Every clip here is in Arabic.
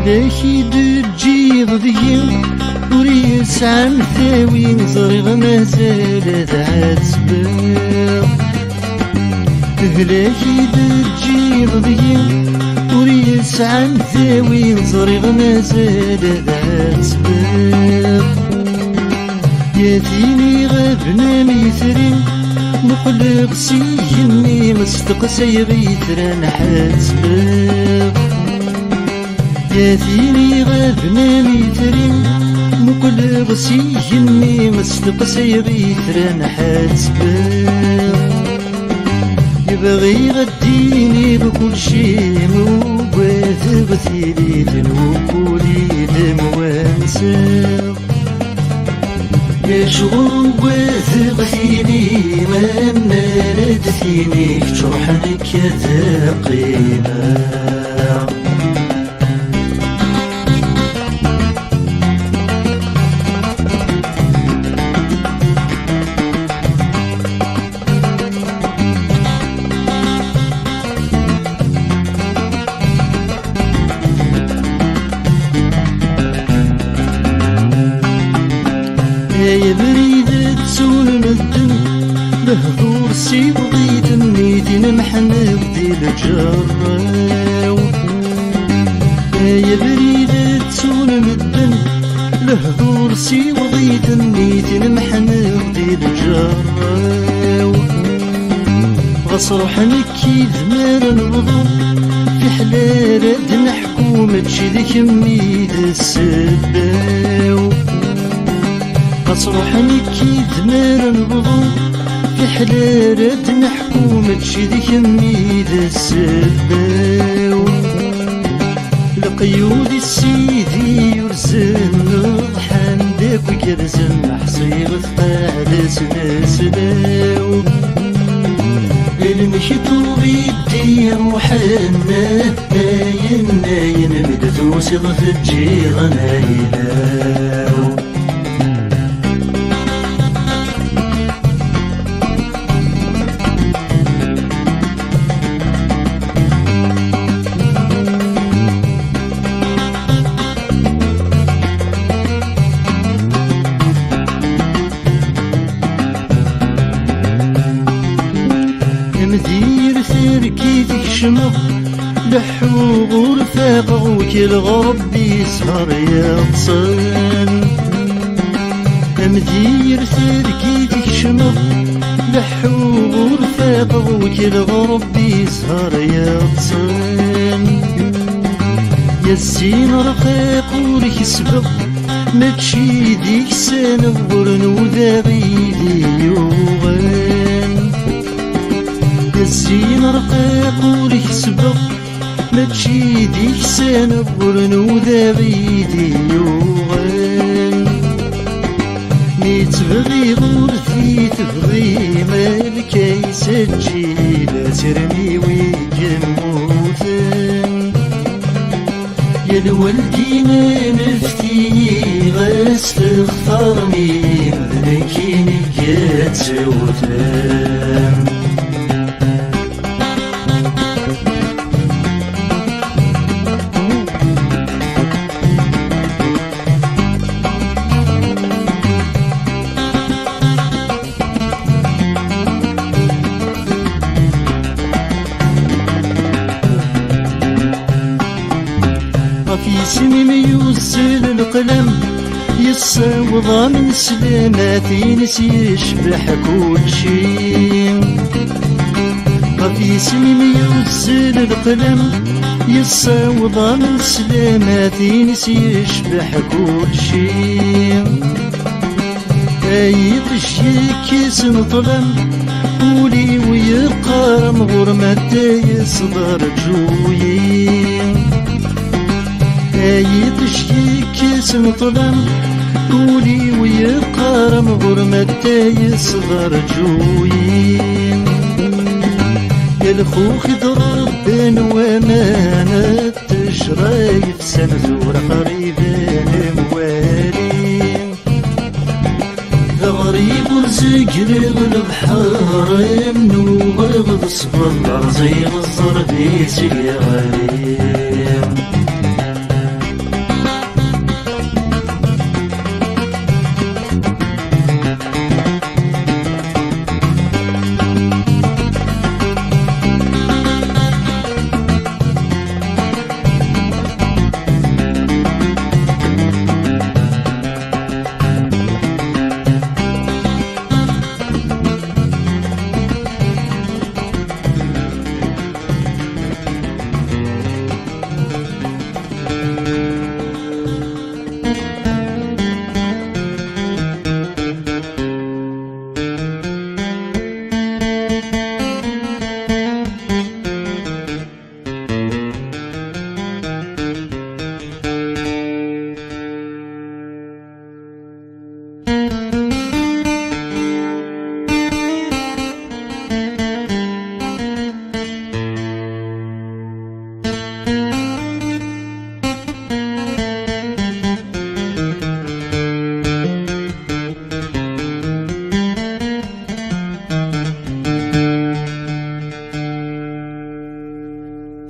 لكي تجيض ذي وريس عن ثاوي زريغ مازال ذات سباق لكي تجيض ذي وريس عن ثاوي زريغ مازال ذات سباق يا ثيني غابنا ميثرين مقلق سيني مستقسي غيثران حاسباق يا ثيني غابنا ميثرين مقلق سيني مستقسي غيثران حاسباق يبغي غديني بكل شي موبات بثيلي تنوكولي دموانساق شغل واثق فيني ما منالد فيني جرحك يا ثقيلة يا بريدة تسول مدن بهدور سي بغيت نيتي نمحن بدي الجراو يا بريدة تسول مدن بهدور سي بغيت نيتي نمحن بدي الجراو غصروح نكي ذمار نبضو في حلالة نحكو متشي ذي كميد السباو أصروحني كي ذمار نبضو في حلالة نحكو متشي ذي كميد السباو لقيود السيدي يرزن نضحان داك وكرزن محصيغ ثقال سلاسلاو المشتو بيدي محنة ناين ناين مدثو صغف الجيغ نايلاو مدير ثركي تكشمض لحو غرفاق وكل غرب يسهر يغصن مدير ثركي تكشمض لحو غرفاق وكل غرب يسهر يغصن يا الزين رقاق ورك سبق متشي ديك سنة ورنوذا غيدي يوغن الزين رقاق ورك سبق متشي ديك سنة ورنوذا غيدي يوغن نتبغي غرثي تبغي مالكي سجيلة ترمي ويجموثن يا الوالدين نفتيني غاستغفرني ذنكيني كات سوثن في سمي ميوزل القلم يصوض من سلاماتي نسي يشبح كل شي في سمي ميوزل القلم يصوض من سلاماتي نسي يشبح كل شي اي طشيك اسم طلم قولي ويقارن غرمتي يصدر جوي اي تشكيك اسم طلم قولي ويقارن غرمتي يصدر جوي يا الخوخ ضربن وامانة تشرايف سنزور قريبين موالي غريب ورزق البحر منو غرغض صبر زي الزربيس يا غريب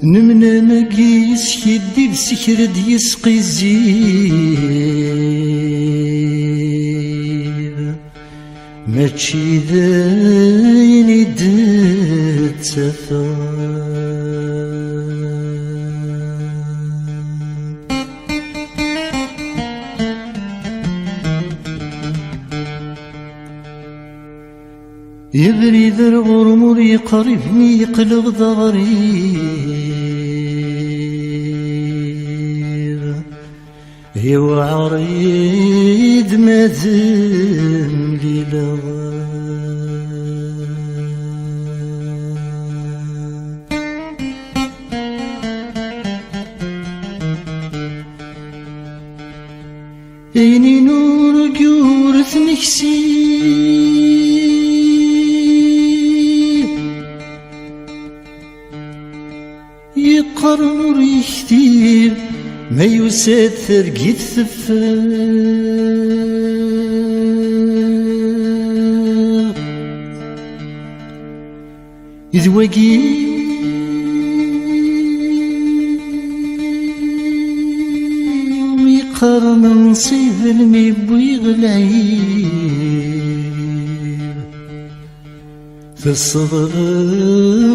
نمنا مقيس كيدي بسكرد يسقي الزيب ماشي ذاين يدد سفر يبري ذا الغرمور يقربني يقلغ ذا غريب يو عريض مازم لي لغا ايني نور جورث نكسي يقرن ريختي ما يساد ثرقيت ثفاق إذ وقي يقرن نصيب المبوي غلعيب في الصدر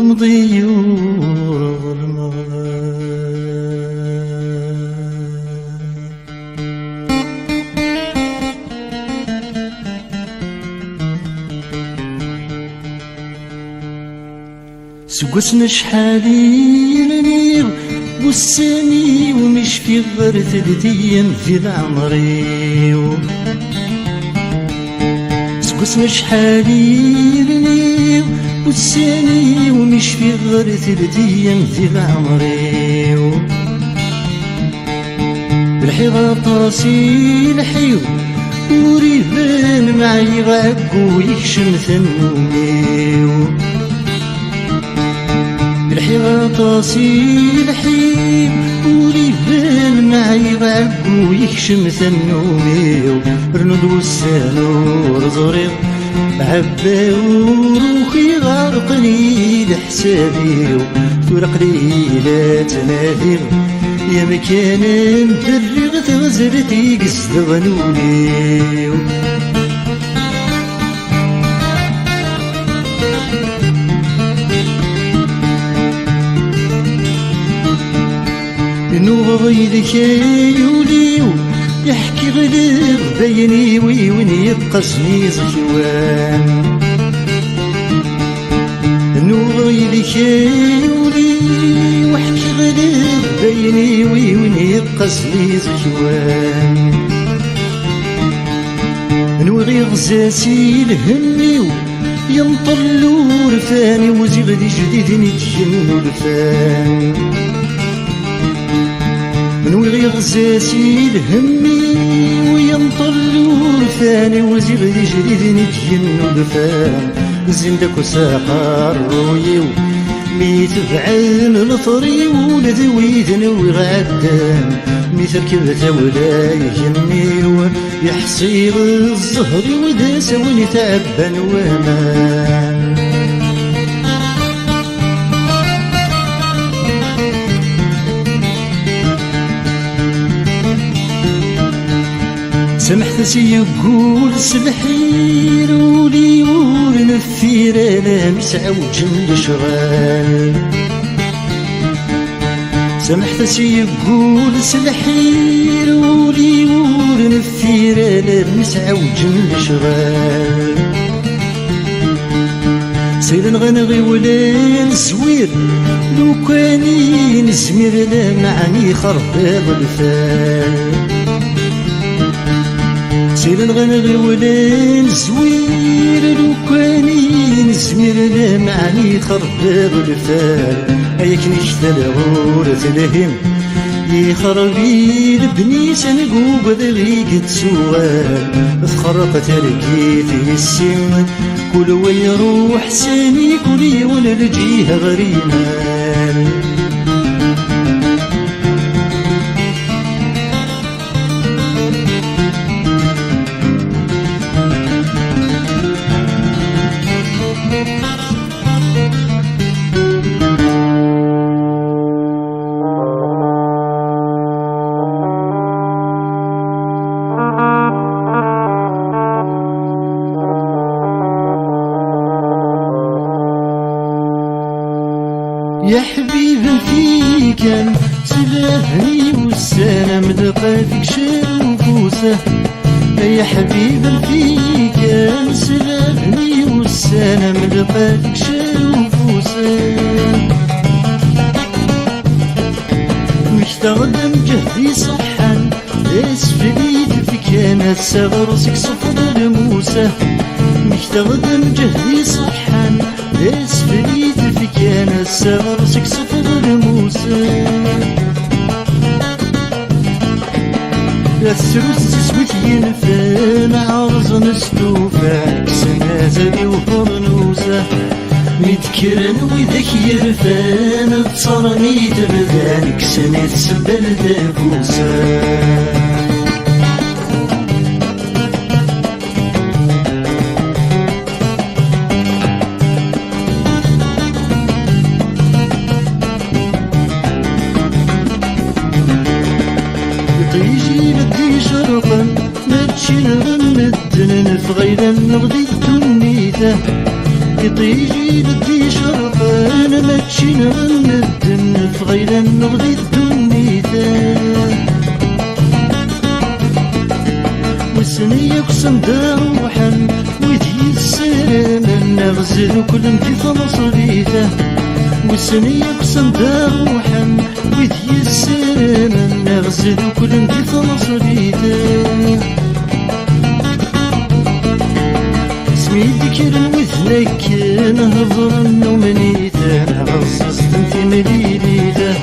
مضيور سقسنا شحالي لنير بساني ومش في غير 3 أيام في العمري سقسنا شحالي لنير بساني ومش في غير 3 أيام في العمري الحيرة طاسي الحيو وريبان معي غاقو يكشم ثنومي الحيرة طاسي الحيب وريبان معي غاقو يكشم ثنومي رند والسانور زرير عبا وروحي غارقني لحسابي فرق ليلة تنادي يا مكان مدرغ تغزرتي قصد غنوني نوغي ذيك يوليو يحكي غليظ بيني وين يبقسني زكوان نوغي ذيك يوليو يحكي غليظ بيني وين يبقسني زكوان نوغي غزاسي الهنيو ينطلو رفاني وزغدي جديد نتجنو الفان من وغي غزاسي الهمي وينطلو رفاني وزغدي جديد نتجنو الفان زندك وساقا الرويو ميت بعين الطري ولد ويدن وغدام مثل كبت ولا يجني يحصيل الزهر وداس ونتعبن ومان سمحت سيقول سلحير ولي ونفير انا مسعوج الشغال سمحت سيقول سلحير ولي ونفير انا مسعوج الشغال سيد نغنغي ولا نسوير لو كاني نزمير لا معني خرباب الفال سيد نغنغي ولا نزوير لو كاني نزمير لا معني خرباب الفال هيك نشتل غورة الهم يخربي لبني سنقوب ذغيق تسوال تخرق تركيتي السم كل ويروح ساني كل يوم لجيه غريمان يا حبيب فيك سلافني والسلام لقى فيك شنفوسه يا حبيب فيك سلافني والسلام لقى فيك شنفوسه مستخدم جهدي صحا اسفلي فيك انا سغرسك صفد الموسى مستخدم جهدي صحا اسفلي فيك انا سغرسك صفد الموسى السوس سويت ينفان عرض نستوفى كسنا زادي وفرنوسة متكرن وذاك يرفان تصرني تبدان كسنا تسبل دافوسة يجي بدي شرقا ماتشي نغمدن فغيلا نغدي الدنيته يطيجي بدي شرقا ماتشي نغمدن فغيلا نغدي الدنيته والسنية قسم دروحا وذي السلام نغزل كل في فمصريته والسنية قسم دروحا وذي السلام نغزل كل في فمصريته اسمي ذكر وذنك نهضر النومنيته نغصصت انت مليليته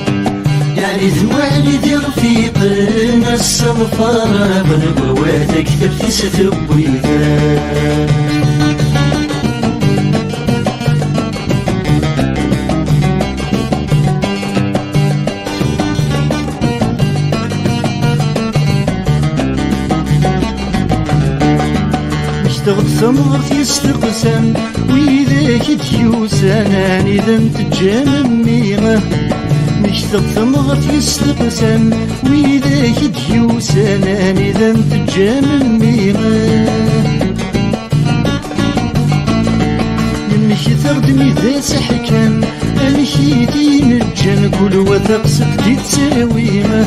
يعني ذوالي دي رفيقنا السمفارة بنبواتك تبتي ستبويته اشتغل ثمرت يستقسم وإذاك تيوسان إذا تجامم ميغه نشتغل ثمرت يستقسم وإذاك تيوسان إذا تجامم ميغه يمشي تردمي ذا سحكم أمشي دي مجان كل وثق سكتي تساويمه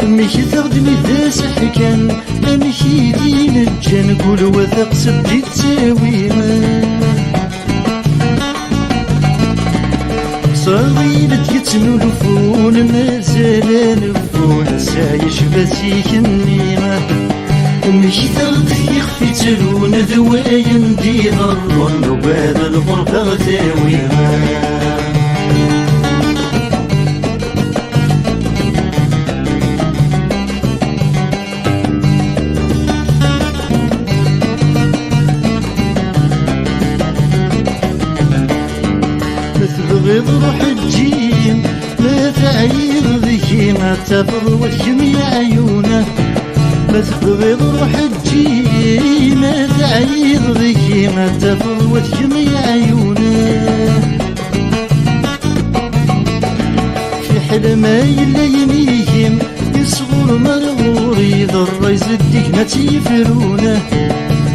مشي تخدمي ذا سحكان امشي دي نجان كل وثق سبتي تساويما صغيرة يتنولفون مازال نفون سايش بسيك النيمة مشي تغدي يخفي تلون ذواين دي ضرون وبعد الغربة غتاويما تبغض روح الجيم ما تعيض ذكي ما تفض وتجمع عيونه ما تبغض روح الجيم ما تعيض ذكي ما تفض وتجمع عيونه في حلمه يلا يميهم يصغر مرغور يضر يزدك ما تيفرونه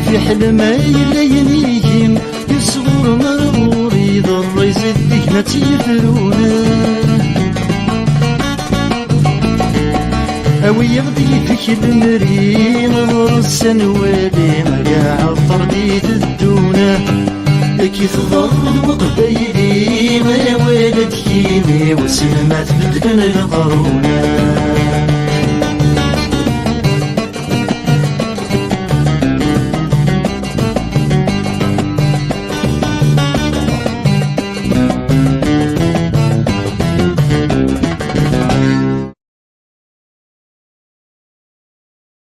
في حلمه يلا يميهم يصغر مرغور يضر يزدك ما تيفرونه أوي يغدي فيك المرين غرسن والي ما قاعد طرديت الدونه كي تضرب وقبيلي ما ولد كيمي وسلمات بدن القرونه